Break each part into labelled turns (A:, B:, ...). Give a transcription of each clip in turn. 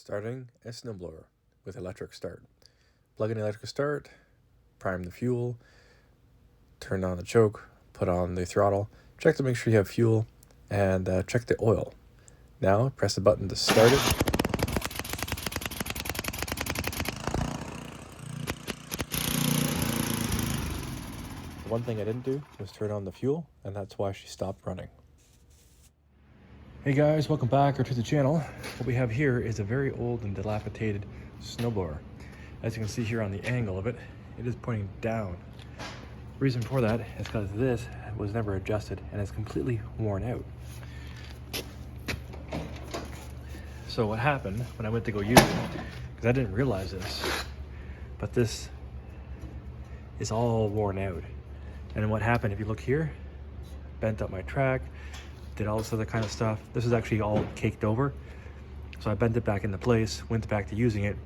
A: Starting a snowblower with electric start. Plug in the electric start, prime the fuel, turn on the choke, put on the throttle, check to make sure you have fuel, and check the oil. Now press the button to start it. The one thing I didn't do was turn on the fuel, and that's why she stopped running. Hey guys, welcome back to the channel. What we have here is a very old and dilapidated snowblower. As you can see here on the angle of it, it is pointing down. Reason for that is because this was never adjusted and it's completely worn out. So what happened when I went to go use it, because I didn't realize this, but this is all worn out. And what happened, if you look here, bent up my track, did all this other kind of stuff. This is actually all caked over. So I bent it back into place, went back to using it.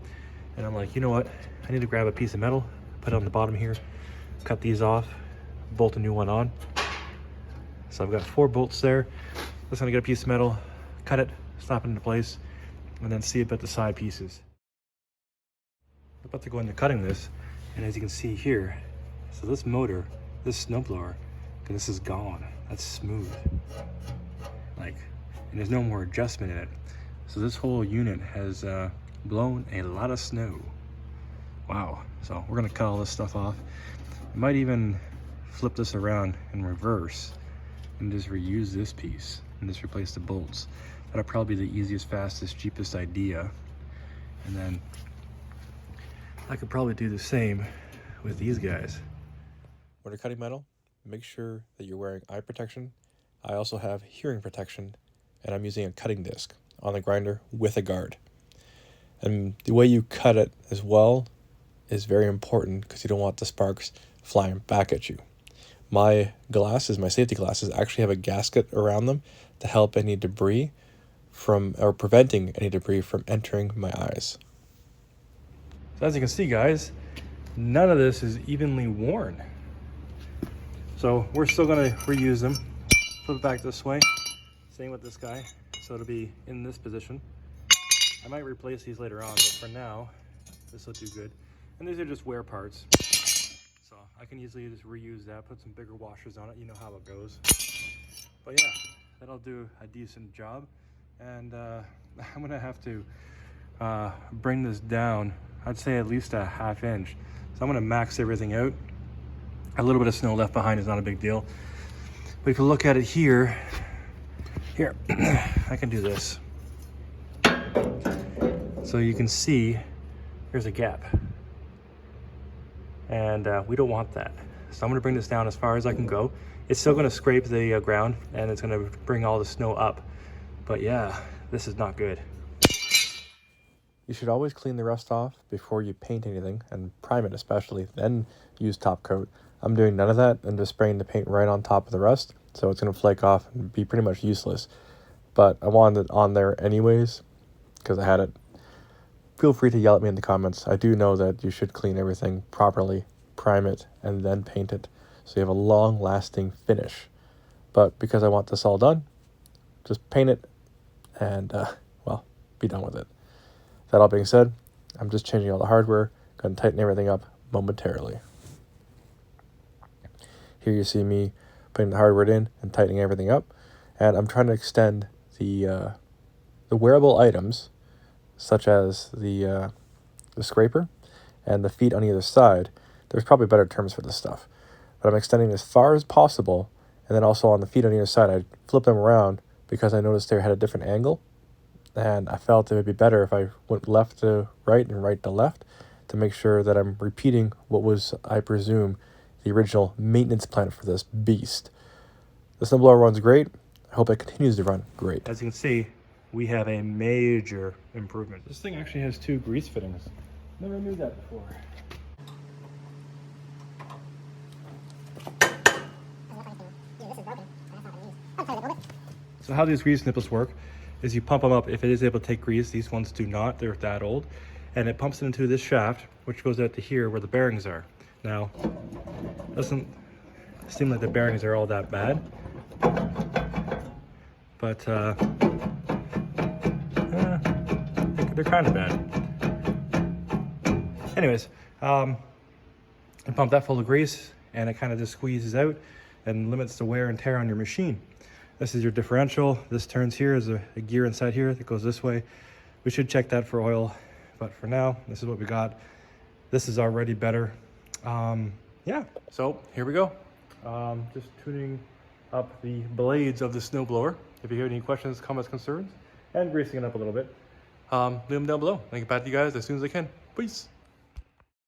A: And I'm like, you know what? I need to grab a piece of metal, put it on the bottom here, cut these off, bolt a new one on. So I've got 4 bolts there. Just gonna get a piece of metal, cut it, snap it into place, and then see about the side pieces. I'm about to go into cutting this, and as you can see here, so this motor, this snowblower, this is gone. That's smooth. And there's no more adjustment in it. So this whole unit has blown a lot of snow. Wow. So we're gonna cut all this stuff off. I might even flip this around in reverse and just reuse this piece and just replace the bolts. That'll probably be the easiest, fastest, cheapest idea. And then I could probably do the same with these guys. When you're cutting metal, make sure that you're wearing eye protection. I also have hearing protection, and I'm using a cutting disc on the grinder with a guard. And the way you cut it as well is very important because you don't want the sparks flying back at you. My glasses, my safety glasses, actually have a gasket around them to help any debris preventing any debris from entering my eyes. So as you can see, guys, none of this is evenly worn. So we're still gonna reuse them. Flip it back this way. Same with this guy. So it'll be in this position. I might replace these later on, but for now, this will do good. And these are just wear parts. So I can easily just reuse that, put some bigger washers on it. You know how it goes. But yeah, that'll do a decent job. And I'm gonna have to bring this down, I'd say at least a ½ inch. So I'm gonna max everything out. A little bit of snow left behind is not a big deal. But if you look at it here, I can do this. So you can see there's a gap. And we don't want that. So I'm gonna bring this down as far as I can go. It's still gonna scrape the ground and it's gonna bring all the snow up. But yeah, this is not good. You should always clean the rust off before you paint anything, and prime it especially, then use top coat. I'm doing none of that and just spraying the paint right on top of the rust, so it's going to flake off and be pretty much useless. But I wanted it on there anyways because I had it. Feel free to yell at me in the comments. I do know that you should clean everything properly, prime it, and then paint it so you have a long-lasting finish. But because I want this all done, just paint it and, be done with it. That all being said, I'm just changing all the hardware, going to tighten everything up momentarily. Here you see me putting the hardware in and tightening everything up, and I'm trying to extend the wearable items, such as the scraper and the feet on either side. There's probably better terms for this stuff, but I'm extending as far as possible, and then also on the feet on either side, I flip them around because I noticed they had a different angle. And I felt it would be better if I went left to right and right to left to make sure that I'm repeating what was, I presume, the original maintenance plan for this beast. The snowblower runs great. I hope it continues to run great. As you can see, we have a major improvement. This thing actually has 2 grease fittings. Never knew that before. So how these grease nipples work is you pump them up. If it is able to take grease, these ones do not, they're that old, and it pumps it into this shaft, which goes out to here where the bearings are. Now, it doesn't seem like the bearings are all that bad, but they they're kind of bad. Anyways, I pump that full of grease and it kind of just squeezes out and limits the wear and tear on your machine. This is your differential. This turns here is a gear inside here that goes this way. We should check that for oil, but for now, this is what we got. This is already better. Yeah, so here we go. Just tuning up the blades of the snowblower. If you have any questions, comments, concerns, and greasing it up a little bit, leave them down below. I can get back to you guys as soon as I can. Peace.